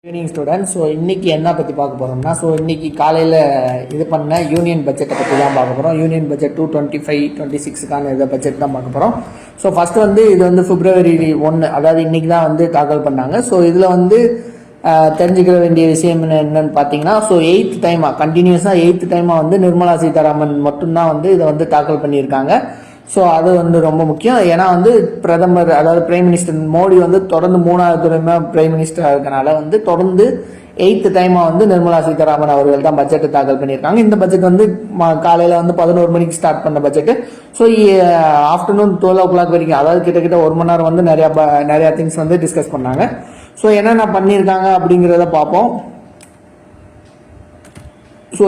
Evening student. So இன்றைக்கி என்ன பற்றி பார்க்க போகிறோம்னா, இன்றைக்கி காலையில் இது பண்ண யூனியன் பட்ஜெட்டை பற்றி தான் பார்க்க போகிறோம். யூனியன் பட்ஜெட் 2025-26க்கான இதை பட்ஜெட் தான் பார்க்க போகிறோம். ஸோ ஃபஸ்ட்டு இது February 1, அதாவது இன்றைக்கி தான் தாக்கல் பண்ணாங்க. ஸோ இதில் தெரிஞ்சுக்கிற வேண்டிய விஷயம் என்னன்னு பார்த்தீங்கன்னா, 8th டைமாக கண்டினியூஸாக 8th டைமாக நிர்மலா சீதாராமன் மட்டும்தான் இதை தாக்கல் பண்ணியிருக்காங்க. ஸோ அது ரொம்ப முக்கியம். ஏன்னா பிரதமர், அதாவது பிரைம் மினிஸ்டர் மோடி தொடர்ந்து 3வது தடவையாக பிரைம் மினிஸ்டராக இருக்கனால தொடர்ந்து 8th டைமாக நிர்மலா சீதாராமன் அவர்கள் தான் பட்ஜெட்டை தாக்கல் பண்ணியிருக்காங்க. இந்த பட்ஜெட் காலையில் 11 மணிக்கு ஸ்டார்ட் பண்ண பட்ஜெட்டு. ஸோ ஆஃப்டர்நூன் 12 o'clock வரைக்கும், அதாவது கிட்டத்தட்ட 1 மணி நேரம் நிறையா திங்ஸ் டிஸ்கஸ் பண்ணாங்க. ஸோ என்னென்ன பண்ணியிருக்காங்க அப்படிங்கிறத பார்ப்போம். ஸோ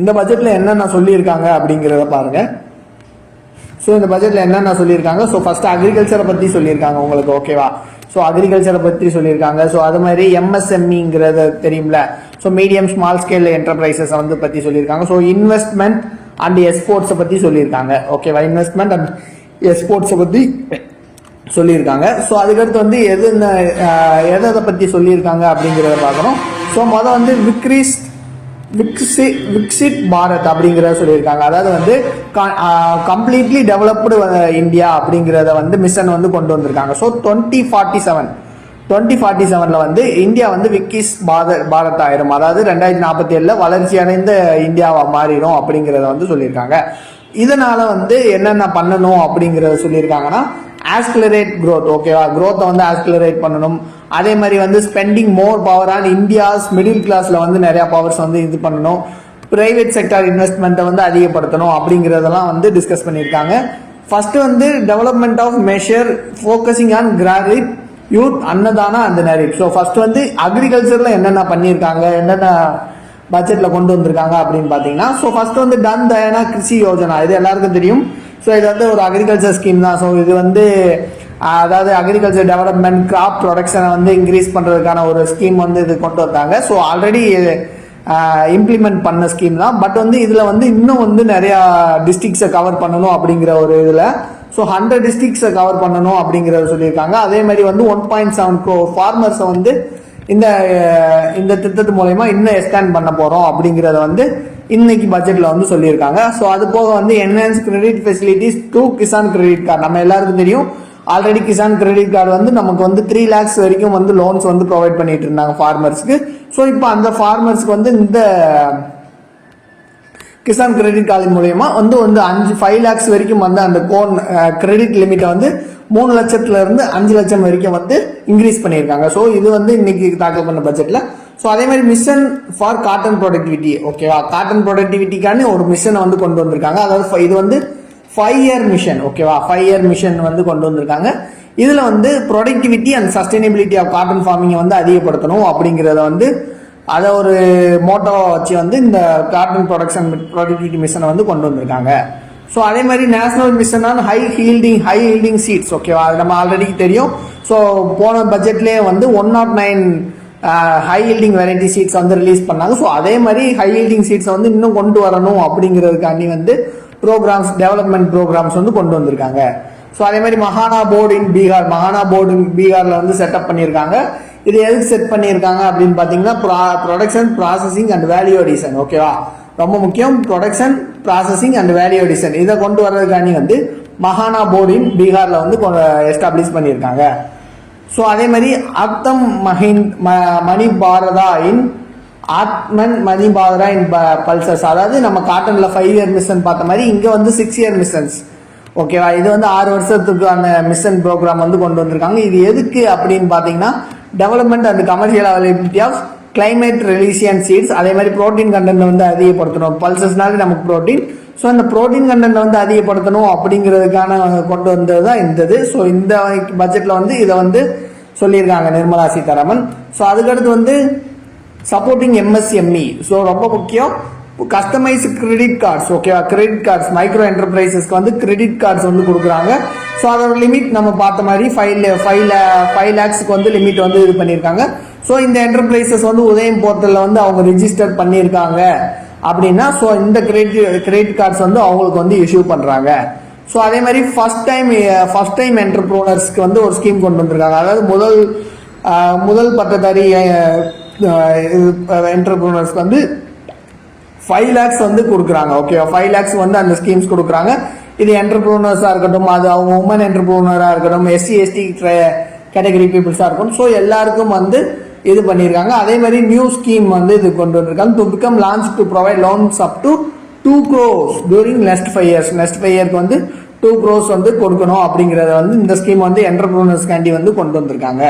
இந்த பட்ஜெட்டில் என்னென்ன சொல்லியிருக்காங்க அப்படிங்கிறத பாருங்க. ஸோ இந்த பட்ஜெட்டில் என்னென்ன சொல்லியிருக்காங்க. ஸோ ஃபர்ஸ்ட் அக்ரிகல்ச்சரை பற்றி சொல்லியிருக்காங்க உங்களுக்கு, ஓகேவா. ஸோ அக்ரிகல்ச்சரை பற்றி சொல்லியிருக்காங்க. ஸோ அது மாதிரி MSMEங்கிறத தெரியும்ல, so medium small scale enterprises பற்றி சொல்லியிருக்காங்க. ஸோ இன்வெஸ்ட்மெண்ட் அண்ட் எக்ஸ்போர்ட்ஸை பற்றி சொல்லியிருக்காங்க, ஓகேவா. இன்வெஸ்ட்மெண்ட் அண்ட் எக்ஸ்போர்ட்ஸை பற்றி சொல்லியிருக்காங்க. ஸோ அதுக்கடுத்து எதை பற்றி சொல்லியிருக்காங்க அப்படிங்கிறத பார்க்கணும். ஸோ மொதல் விக்சிட் பாரத் அப்படிங்கிறத சொல்லியிருக்காங்க. அதாவது கம்ப்ளீட்லி டெவலப்டு இந்தியா அப்படிங்கிறத மிஷன் கொண்டு வந்திருக்காங்க. ஸோ 2047 இந்தியா விக்கிஸ் பாரத் ஆயிரும், அதாவது 2047 வளர்ச்சி அடைந்த இந்தியாவா மாறிடும் அப்படிங்கிறத சொல்லியிருக்காங்க. இதனால என்னென்ன பண்ணணும் அப்படிங்கிறத சொல்லியிருக்காங்கன்னா, ஆஸ்கிலரேட் growth, ஓகேவா. growth ஆஸ்கிலரேட் பண்ணணும். அதே மாதிரி spending more power on India's middle கிளாஸ்ல நிறைய பவர்ஸ் இது பண்ணணும். பிரைவேட் செக்டார் இன்வெஸ்ட்மெண்ட்டை அதிகப்படுத்தணும் அப்படிங்கிறதெல்லாம் டிஸ்கஸ் பண்ணியிருக்காங்க. First development of measure focusing on graduate youth அன்னதானா அந்த நேரிட். ஸோ ஃபர்ஸ்ட் அக்ரிகல்ச்சர்ல என்னென்ன பண்ணியிருக்காங்க, என்னென்ன பட்ஜெட்ல கொண்டு வந்திருக்காங்க அப்படின்னு பார்த்தீங்கன்னா, ஸோ ஃபர்ஸ்ட் டன் தயானா கிருஷி யோஜனா, இது எல்லாருக்கும் தெரியும். ஸோ இது ஒரு அக்ரிகல்ச்சர் ஸ்கீம் தான். ஸோ இது அதாவது அக்ரிகல்ச்சர் டெவலப்மெண்ட், கிராப் ப்ரொடக்ஷனை இன்க்ரீஸ் பண்ணுறதுக்கான ஒரு ஸ்கீம் இது கொண்டு வந்தாங்க. ஸோ ஆல்ரெடி இம்ப்ளிமெண்ட் பண்ண ஸ்கீம் தான். பட் இதில் இன்னும் நிறையா டிஸ்ட்ரிக்ஸை கவர் பண்ணணும் அப்படிங்கிற ஒரு இதில், ஸோ 100 டிஸ்ட்ரிக்ஸை கவர் பண்ணணும் அப்படிங்கிறத சொல்லியிருக்காங்க. அதே மாதிரி 1.7 crore ஃபார்மர்ஸை இந்த திட்டத்து மூலயமா இன்னும் எக்ஸ்டெண்ட் பண்ண போகிறோம் அப்படிங்கிறத இன்னைக்கு பட்ஜெட்டில் சொல்லியிருக்காங்க. ஸோ அது போக enhance credit facilities to Kisan credit card. நம்ம எல்லாருக்கும் தெரியும், ஆல்ரெடி கிசான் கிரெடிட் கார்டு நமக்கு 3 lakhs வரைக்கும் லோன்ஸ் ப்ரொவைட் பண்ணிட்டு இருந்தாங்க ஃபார்மர்ஸ்க்கு. ஸோ இப்போ அந்த ஃபார்மர்ஸ்க்கு இந்த கிசான் கிரெடிட் கார்டு மூலயமா 5 lakhs வரைக்கும் அந்த கோன் கிரெடிட் லிமிட்டை 3 லட்சத்துல இருந்து 5 லட்சம் வரைக்கும் இன்க்ரீஸ் பண்ணியிருக்காங்க. ஸோ இது இன்னைக்கு தாக்கல் பண்ண பட்ஜெட்ல. ஸோ அதே மாதிரி மிஷன் ஃபார் காட்டன் ப்ரொடக்டிவிட்டி, ஓகேவா. காட்டன் ப்ரொடக்டிவிட்டிக்கான ஒரு மிஷனை கொண்டு வந்திருக்காங்க. அதாவது இது 5-year மிஷன், ஓகேவா. 5-year மிஷன் கொண்டு வந்திருக்காங்க. இதுல productivity and sustainability of cotton ஃபார்மிங்கை அதிகப்படுத்தணும் அப்படிங்கிறத அதை ஒரு மோட்டோ வச்சு இந்த காட்டன் ப்ரொடக்டிவிட்டி மிஷனை கொண்டு வந்திருக்காங்க. ஸோ அதே மாதிரி national mission on high yielding seeds, ஓகேவா. அது நம்ம ஆல்ரெடி தெரியும். ஸோ போன பட்ஜெட்லேயே 109 high yielding variety seeds release பண்ணாங்க. ஸோ அதே மாதிரி ஹை ஹீல்டிங் சீட்ஸை இன்னும் கொண்டு வரணும் அப்படிங்கிறதுக்காண்டி ப்ரோக்ராம்ஸ், டெவலப்மெண்ட் ப்ரோக்ராம்ஸ் கொண்டு வந்திருக்காங்க. ஸோ அதே மாதிரி மகானா போர்டு இன் பீகார்ல செட்டப் பண்ணியிருக்காங்க. இது எதுக்கு செட் பண்ணியிருக்காங்க அப்படின்னு பார்த்தீங்கன்னா, production, processing and value addition, ஓகேவா. ரொம்ப முக்கியம், production, processing and value addition. இதை கொண்டு வர்றதுக்காண்டி மகானா போர்டு இன் பீகார்ல எஸ்டாப்ளிஷ் பண்ணியிருக்காங்க. ஸோ அதே மாதிரி ஆத்மன் மணிபாரதா இன் பல்சஸ், அதாவது நம்ம காட்டன்ல 5-year மிஷன் பார்த்த மாதிரி இங்க 6-year மிஷன்ஸ், ஓகேவா. இது 6 வருஷத்துக்கான மிஷன் ப்ரோக்ராம் கொண்டு வந்திருக்காங்க. இது எதுக்கு அப்படின்னு பார்த்தீங்கன்னா, development and commercial availability of climate resilient seeds. அதே மாதிரி ப்ரோட்டீன் கண்டென்ட் அதிகப்படுத்தணும். பல்சஸ்னாலே நமக்கு ப்ரோட்டீன். ஸோ அந்த ப்ரோட்டீன் கண்டென்ட் அதிகப்படுத்தணும் அப்படிங்கிறதுக்கான கொண்டு வந்தது தான் இந்த. ஸோ இந்த பட்ஜெட்டில் இதை சொல்லியிருக்காங்க நிர்மலா சீதாராமன். ஸோ அதுக்கடுத்து சப்போர்ட்டிங் MSME. ஸோ ரொம்ப முக்கியம், கஸ்டமைஸ் கிரெடிட் கார்ட்ஸ், ஓகேவா. கிரெடிட் கார்ட்ஸ் மைக்ரோ என்டர்பிரைசஸ்க்கு கிரெடிட் கார்ட்ஸ் கொடுக்குறாங்க. ஸோ அதோட லிமிட் நம்ம பார்த்த மாதிரி 5 lakhsக்கு லிமிட் இது பண்ணியிருக்காங்க. ஸோ இந்த என்டர்பிரைசஸ் உதயம் போர்ட்டலில் அவங்க ரிஜிஸ்டர் பண்ணியிருக்காங்க அப்படின்னா, ஸோ இந்த கிரெடிட் கார்ட்ஸ் அவங்களுக்கு இஷ்யூ பண்ணுறாங்க. ஸோ அதே மாதிரி ஃபர்ஸ்ட் டைம் என்டர்ப்ரோனர்ஸ்க்கு வந்து ஒரு ஸ்கீம் கொண்டு வந்திருக்காங்க. அதாவது முதல் பட்டதாரி என்டர்ப்ரோனர்ஸ்க்கு வந்து 5 lakhs வந்து கொடுக்குறாங்க. ஓகே, 5 lakhs வந்து அந்த ஸ்கீம்ஸ் கொடுக்குறாங்க. இது என்டர்ப்ரோனர்ஸாக இருக்கட்டும், அது அவங்க உமன் என்டர்ப்ரோனராக இருக்கட்டும், SC/ST கேட்டகரி பீப்புள்ஸாக இருக்கட்டும், ஸோ எல்லாருக்கும் வந்து இது பண்ணியிருக்காங்க. அதே மாதிரி நியூ ஸ்கீம் வந்து இது கொண்டு வந்திருக்காங்க. To become launch to provide loans up to 2 crores during next 5 years. Next 5 இயர்க்கு வந்து 2 crores வந்து கொடுக்கணும் அப்படிங்கிறத வந்து இந்த ஸ்கீம் வந்து என்டர்ப்ரோனர்ஸ்காண்டி வந்து கொண்டு வந்திருக்காங்க.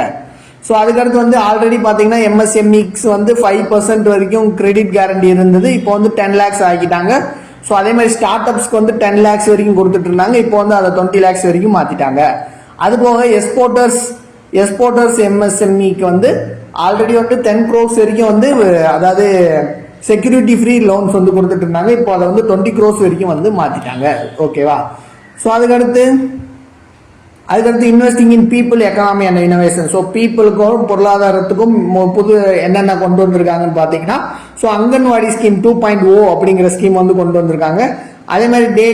ஸோ அதுக்கடுத்து வந்து ஆல்ரெடி பார்த்தீங்கன்னா MSMEs வந்து 5% வரைக்கும் கிரெடிட் கேரண்டி இருந்தது. இப்போ வந்து 10 lakhs ஆக்கிட்டாங்க. ஸோ அதே மாதிரி ஸ்டார்ட் அப்ஸ்க்கு வந்து 10 lakhs வரைக்கும் கொடுத்துட்டு இருந்தாங்க. இப்போ வந்து அதை 20 lakhs வரைக்கும் மாற்றிட்டாங்க. அது போக எக்ஸ்போர்ட்டர்ஸ் MSMEக்கு வந்து ஆல்ரெடி வந்து 10 crores வரைக்கும் வந்து அதாவது செக்யூரிட்டி ஃப்ரீ லோன்ஸ் வந்து கொடுத்துட்டு இருந்தாங்க. இப்போ அதை வந்து 20 crores வரைக்கும் வந்து மாற்றிட்டாங்க. ஓகேவா? ஸோ அதுக்கடுத்து investing in people, economy and innovation. So பீப்புளுக்கும் பொருளாதாரத்துக்கும் புது என்னென்ன கொண்டு வந்திருக்காங்கன்னு பார்த்தீங்கன்னா, ஸோ அங்கன்வாடி ஸ்கீம் 2.0 அப்படிங்கிற ஸ்கீம் வந்து கொண்டு வந்திருக்காங்க. அதே மாதிரி டே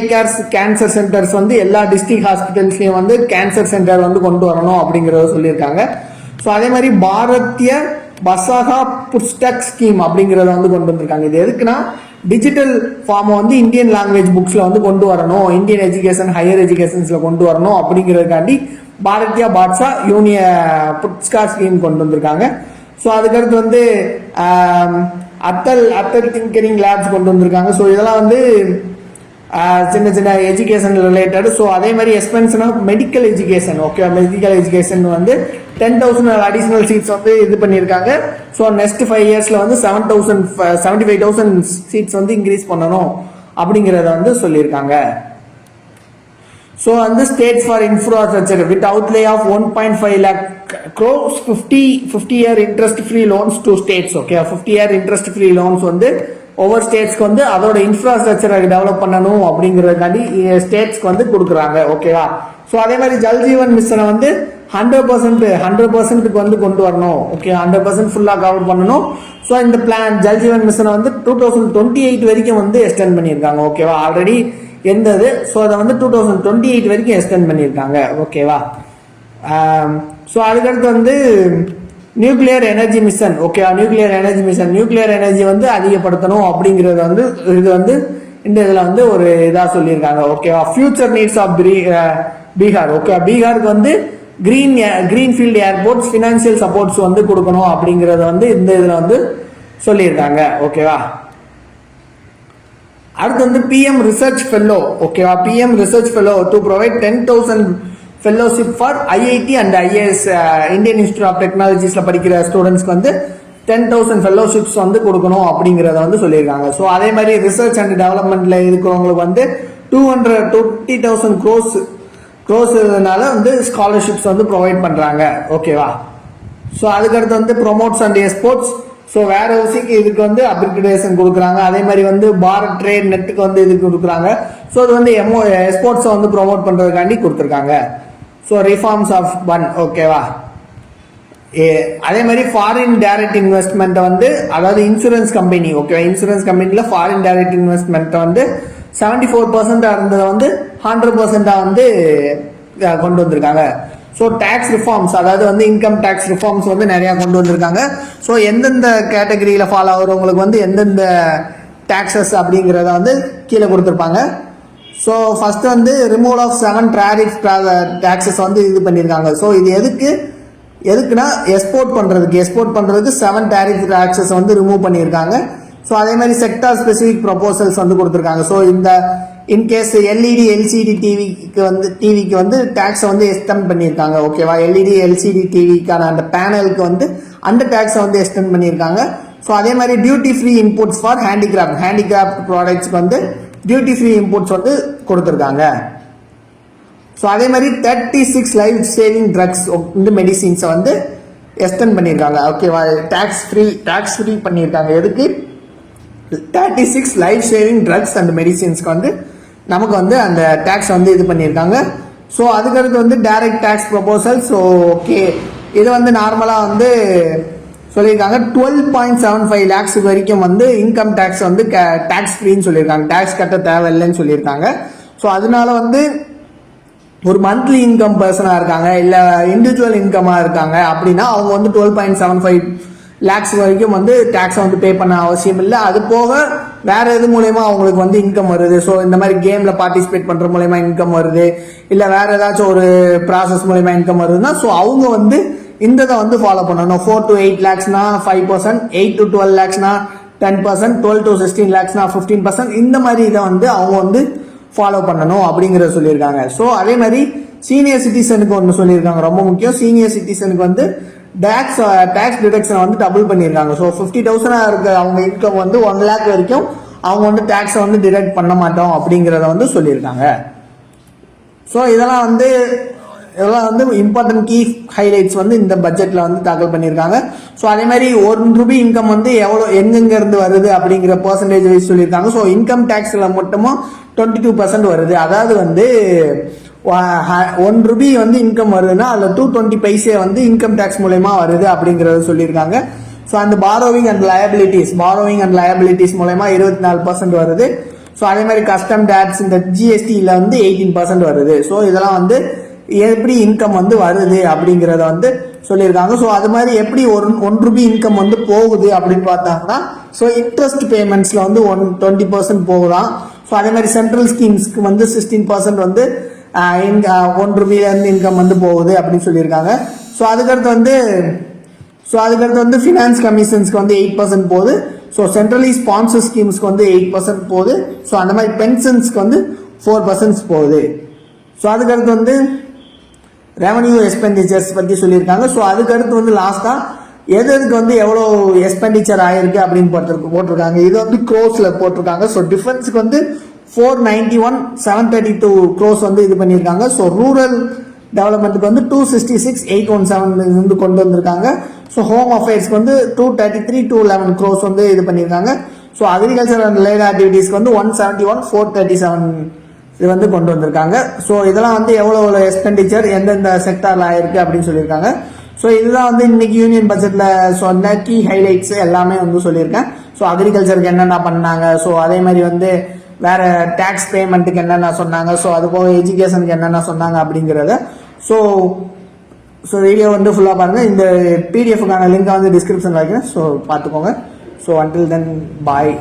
கேன்சர் சென்டர்ஸ் வந்து எல்லா டிஸ்ட்ரிக்ட் ஹாஸ்பிட்டல்ஸ்லையும் வந்து கேன்சர் சென்டர் வந்து கொண்டு வரணும் அப்படிங்கிறத சொல்லியிருக்காங்க. ஸோ அதே மாதிரி பாரதிய பசாகா புஸ்தக் ஸ்கீம் அப்படிங்கிறத வந்து கொண்டு வந்திருக்காங்க. இது எதுக்குன்னா டிஜிட்டல் ஃபார்மை வந்து இந்தியன் லாங்குவேஜ் புக்ஸில் வந்து கொண்டு வரணும், இந்தியன் எஜுகேஷன் ஹையர் எஜுகேஷன்ஸில் கொண்டு வரணும் அப்படிங்கிறதுக்காண்டி பாரதிய பாட்ஷா புட்ஸ்கா ஸ்கீம் கொண்டு வந்திருக்காங்க. ஸோ அதுக்கடுத்து வந்து அத்தல் திங்கரிங் லேப்ஸ் கொண்டு வந்திருக்காங்க. ஸோ இதெல்லாம் வந்து சின்ன எஜுகேஷன் ரிலேட்டட். ஸோ அதே மாதிரி expansion of medical education. Okay, medical education வந்து 10,000 அடிஷனல் சீட்ஸ் வந்து இது பண்ணியிருக்காங்க. ஸோ நெக்ஸ்ட் 5 இயர்ஸ்ல வந்து 75,000 சீட்ஸ் வந்து இன்க்ரீஸ் பண்ணணும் அப்படிங்கிறத வந்து சொல்லியிருக்காங்க. ஸோ வந்து states for infrastructure with outlay of 1.5 lakh crores 50 year interest free loans to states. Okay, 50 year interest free loans வந்து ஒவ்வொரு ஸ்டேட்ஸ்க்கு வந்து அதோட இன்ஃப்ராஸ்ட்ரக்சரை டெவலப் பண்ணணும் அப்படிங்கிறதுக்காண்டி ஸ்டேட்ஸ்க்கு வந்து கொடுக்குறாங்க. ஓகேவா? ஸோ அதே மாதிரி ஜல்ஜீவன் மிஷனை வந்து 100% வந்து கொண்டு வரணும். ஓகே, 100% ஃபுல்லாக கவர் பண்ணணும். ஸோ இந்த பிளான் ஜல்ஜீவன் மிஷனை வந்து 2028 வரைக்கும் வந்து எக்ஸ்டெண்ட் பண்ணியிருக்காங்க. ஓகேவா? ஆல்ரெடி இருந்தது. ஸோ அதை வந்து 2028 வரைக்கும் எக்ஸ்டெண்ட் பண்ணியிருக்காங்க. ஓகேவா? ஸோ அதுக்கடுத்து வந்து nuclear energy mission. Okay, nuclear energy வந்து அதிகப்படுத்தணும் அப்படிங்கிறது வந்து இது வந்து இந்த இதில் வந்து ஒரு இதாக சொல்லியிருக்காங்க. ஓகேவா? Future needs of Bihar. Okay, பீகாருக்கு வந்து கிரீன்ஃபீல்டு ஏர்போர்ட்ஸ் ஃபினான்சியல் சப்போர்ட்ஸ் வந்து கொடுக்கணும் அப்படிங்கிறத வந்து இந்த இதில் வந்து சொல்லியிருக்காங்க. ஓகேவா? அடுத்து வந்து PM ரிசர்ச் ஃபெல்லோ. ஓகேவா? PM research fellow to provide 10,000 fellowship for IIT and IAS Indian institute of டெக்னாலஜிஸ்ல படிக்கிற ஸ்டூடெண்ட்ஸ்க்கு வந்து 10,000 ஃபெல்லோஷிப்ஸ் வந்து கொடுக்கணும் அப்படிங்கிறத வந்து சொல்லியிருக்காங்க. ஸோ அதே மாதிரி ரிசர்ச் அண்ட் டெவலப்மெண்ட்ல இருக்கிறவங்களுக்கு வந்து 220,000 crores வந்து ஸ்காலர்ஷிப்ஸ் வந்து ப்ரொவைட் பண்றாங்க. ஓகேவா? ஸோ அதுக்கடுத்து வந்து promotes and exports. So warehousing இதுக்கு வந்து அப்கிரேடேஷன் கொடுக்குறாங்க. அதே மாதிரி வந்து பாரத் ட்ரேட் நெட்டுக்கு வந்து இதுக்கு கொடுக்குறாங்க. ஸோ இது வந்து எக்ஸ்போர்ட்ஸை வந்து ப்ரொமோட் பண்றதுக்காண்டி கொடுத்துருக்காங்க. So reforms of one. ஓகேவா? அதே மாதிரி ஃபாரின் டைரக்ட் இன்வெஸ்ட்மெண்ட்டை வந்து அதாவது இன்சூரன்ஸ் கம்பெனி. ஓகேவா? இன்சூரன்ஸ் கம்பெனியில் ஃபாரின் டைரக்ட் இன்வெஸ்ட்மெண்ட்டை வந்து 74% இருந்ததை வந்து 100% வந்து கொண்டு வந்திருக்காங்க. ஸோ டேக்ஸ் ரிஃபார்ம்ஸ் அதாவது வந்து இன்கம் டேக்ஸ் ரிஃபார்ம்ஸ் வந்து நிறையா கொண்டு வந்திருக்காங்க. ஸோ எந்தெந்த கேட்டகரியில் ஃபாலோ ஆகிறவங்களுக்கு வந்து எந்தெந்த டேக்ஸஸ் அப்படிங்கிறத வந்து கீழே கொடுத்துருப்பாங்க. ஸோ ஃபர்ஸ்ட் வந்து ரிமூவல் ஆஃப் 7 டாரிஃப் டேக்ஸஸ் வந்து இது பண்ணியிருக்காங்க. ஸோ இது எதுக்குன்னா எக்ஸ்போர்ட் பண்ணுறதுக்கு 7 டாரிஃப் டேக்ஸஸ் வந்து ரிமூவ் பண்ணியிருக்காங்க. ஸோ அதே மாதிரி செக்டார் ஸ்பெசிஃபிக் ப்ரொபோசல்ஸ் வந்து கொடுத்துருக்காங்க. ஸோ இந்த இன்கேஸ் LED LCD டிவிக்கு வந்து டேக்ஸை வந்து எக்ஸ்டெண்ட் பண்ணியிருக்காங்க. ஓகேவா? LED LCD டிவிக்கான அந்த பேனலுக்கு வந்து அந்த டேக்ஸை வந்து எக்ஸ்டெண்ட் பண்ணியிருக்காங்க. ஸோ அதே மாதிரி duty free inputs for handicraft ப்ராடக்ட்ஸ்க்கு வந்து டியூட்டி ஃப்ரீ இன்புட்ஸ் வந்து கொடுத்துருக்காங்க. ஸோ அதே மாதிரி 36 லைஃப் சேவிங் ட்ரக்ஸ் இந்த மெடிசின்ஸை வந்து எக்ஸ்டெண்ட் பண்ணியிருக்காங்க. ஓகேவா? டேக்ஸ் ஃப்ரீ பண்ணியிருக்காங்க. எதுக்கு? 36 லைஃப் சேவிங் ட்ரக்ஸ் அண்ட் மெடிசின்ஸ்க்கு வந்து நமக்கு வந்து அந்த டேக்ஸ் வந்து இது பண்ணியிருக்காங்க. ஸோ அதுக்கடுத்து வந்து direct tax proposal. So okay, இது வந்து நார்மலாக வந்து சொல்லியிருக்காங்க 12.75 lakhs வரைக்கும் வந்து இன்கம் டேக்ஸ் வந்து டேக்ஸ் ஃப்ரீன்னு சொல்லியிருக்காங்க. டேக்ஸ் கட்ட தேவையில்லைன்னு சொல்லியிருக்காங்க. ஸோ அதனால வந்து ஒரு மந்த்லி இன்கம் பர்சனாக இருக்காங்க இல்லை இண்டிவிஜுவல் இன்கமாக இருக்காங்க அப்படின்னா அவங்க வந்து 12.75 லேக்ஸ் வரைக்கும் வந்து டேக்ஸை வந்து பே பண்ண அவசியம் இல்லை. அது போக வேற எது மூலயமா அவங்களுக்கு வந்து இன்கம் வருது, ஸோ இந்த மாதிரி கேமில் பார்ட்டிசிபேட் பண்ணுற மூலயமா இன்கம் வருது, இல்லை வேற ஏதாச்சும் ஒரு ப்ராசஸ் மூலயமா இன்கம் வருதுன்னா ஸோ அவங்க வந்து இந்த இதை வந்து ஃபாலோ பண்ணணும். 4 to 8 லேக்ஸ்னா 5%, 8 to 12 லேக்ஸ்னா 10%, 12 to 16 லேக்ஸ்னா 15%, இந்த மாதிரி இதை வந்து அவங்க வந்து ஃபாலோ பண்ணணும் அப்படிங்கிறத சொல்லியிருக்காங்க. ஸோ அதே மாதிரி சீனியர் சிட்டிசனுக்கு ஒன்று சொல்லியிருக்காங்க, ரொம்ப முக்கியம். சீனியர் சிட்டிசனுக்கு வந்து டேக்ஸ் டிடக்ஷனை வந்து டபுள் பண்ணியிருக்காங்க. ஸோ 50,000 இருக்க அவங்க இன்கம் வந்து 1 லேக் வரைக்கும் அவங்க வந்து டேக்ஸை வந்து டிடக்ட் பண்ண மாட்டோம் அப்படிங்கிறத வந்து சொல்லியிருக்காங்க. ஸோ இதெல்லாம் வந்து இம்பார்ட்டன்ட் கீ ஹைலைட்ஸ் வந்து இந்த பட்ஜெட்டில் வந்து தாக்கல் பண்ணியிருக்காங்க. ஸோ அதே மாதிரி ₹1 இன்கம் வந்து எவ்வளோ எங்கெங்க இருந்து வருது அப்படிங்கிற பர்சன்டேஜ் வைஸ் சொல்லியிருக்காங்க. ஸோ இன்கம் டேக்ஸில் மட்டுமும் 22% வருது. அதாவது வந்து ₹1 வந்து இன்கம் வருதுன்னா அதில் 220 பைசே வந்து இன்கம் டேக்ஸ் மூலயமா வருது அப்படிங்கிறத சொல்லியிருக்காங்க. ஸோ அந்த பாரோவிங் அண்ட் லயபிலிட்டிஸ் மூலயமா 24% வருது. ஸோ அதே மாதிரி கஸ்டம் டேக்ஸ் இந்த ஜிஎஸ்டியில் வந்து 18% வருது. ஸோ இதெல்லாம் வந்து எப்படி இன்கம் வந்து வருது அப்படிங்கிறத வந்து சொல்லியிருக்காங்க. ஸோ அது மாதிரி எப்படி ₹1 இன்கம் வந்து போகுது அப்படின்னு பார்த்தாங்கன்னா ஸோ இன்ட்ரெஸ்ட் பேமெண்ட்ஸில் வந்து 20% போகுதான். ஸோ அதே மாதிரி சென்ட்ரல் ஸ்கீம்ஸ்க்கு வந்து 16% வந்து ₹1 இன்கம் வந்து போகுது அப்படின்னு சொல்லியிருக்காங்க. ஸோ அதுக்கடுத்து வந்து ஃபினான்ஸ் கமிஷன்ஸ்க்கு வந்து 8% போகுது. ஸோ சென்ட்ரலி ஸ்பான்சர் ஸ்கீம்ஸ்க்கு வந்து 8% போகுது. ஸோ அந்த மாதிரி பென்ஷன்ஸ்க்கு வந்து 4% போகுது. ஸோ அதுக்கடுத்து வந்து ரெவன்யூ எக்ஸ்பெண்டிச்சர்ஸ் பற்றி சொல்லியிருக்காங்க. ஸோ அதுக்கடுத்து வந்து லாஸ்ட்டாக எதுக்கு வந்து எவ்வளோ எக்ஸ்பெண்டிச்சர் ஆயிருக்கு அப்படின்னு போட்டிருக்காங்க. இது வந்து க்ரோஸில் போட்டிருக்காங்க. ஸோ டிஃபென்ஸுக்கு வந்து 491,732 க்ரோஸ் வந்து இது பண்ணியிருக்காங்க. ஸோ ரூரல் டெவலப்மெண்ட்டுக்கு வந்து 266,817 வந்து கொண்டு வந்திருக்காங்க. ஸோ ஹோம் அஃபேர்ஸ்க்கு வந்து 233,211 க்ரோஸ் வந்து இது பண்ணியிருக்காங்க. ஸோ அக்ரிகல்ச்சர் அண்ட் ரிலேட்டட் ஆக்டிவிட்டீஸ்க்கு வந்து 171,437 இது வந்து கொண்டு வந்திருக்காங்க. ஸோ இதெல்லாம் வந்து எவ்வளோ எக்ஸ்பெண்டிச்சர் எந்தெந்த செக்டாரில் ஆயிருக்கு அப்படின்னு சொல்லியிருக்காங்க. ஸோ இதுதான் வந்து இன்னைக்கு யூனியன் பட்ஜெட்டில் சொன்ன கீ ஹைலைட்ஸ் எல்லாமே வந்து சொல்லியிருக்கேன். ஸோ அக்ரிகல்ச்சருக்கு என்னென்ன பண்ணாங்க, ஸோ அதே மாதிரி வந்து வேற டேக்ஸ் பேமெண்ட்டுக்கு என்னென்ன சொன்னாங்க, ஸோ அது போக எஜுகேஷனுக்கு என்னென்ன சொன்னாங்க அப்படிங்கிறத ஸோ வீடியோ வந்து ஃபுல்லாக பாருங்கள். இந்த பிடிஎஃப்க்கான லிங்கை வந்து டிஸ்கிரிப்ஷனில் வைக்கிறேன். ஸோ பார்த்துக்கோங்க. ஸோ அன்டில் தென் பாய்.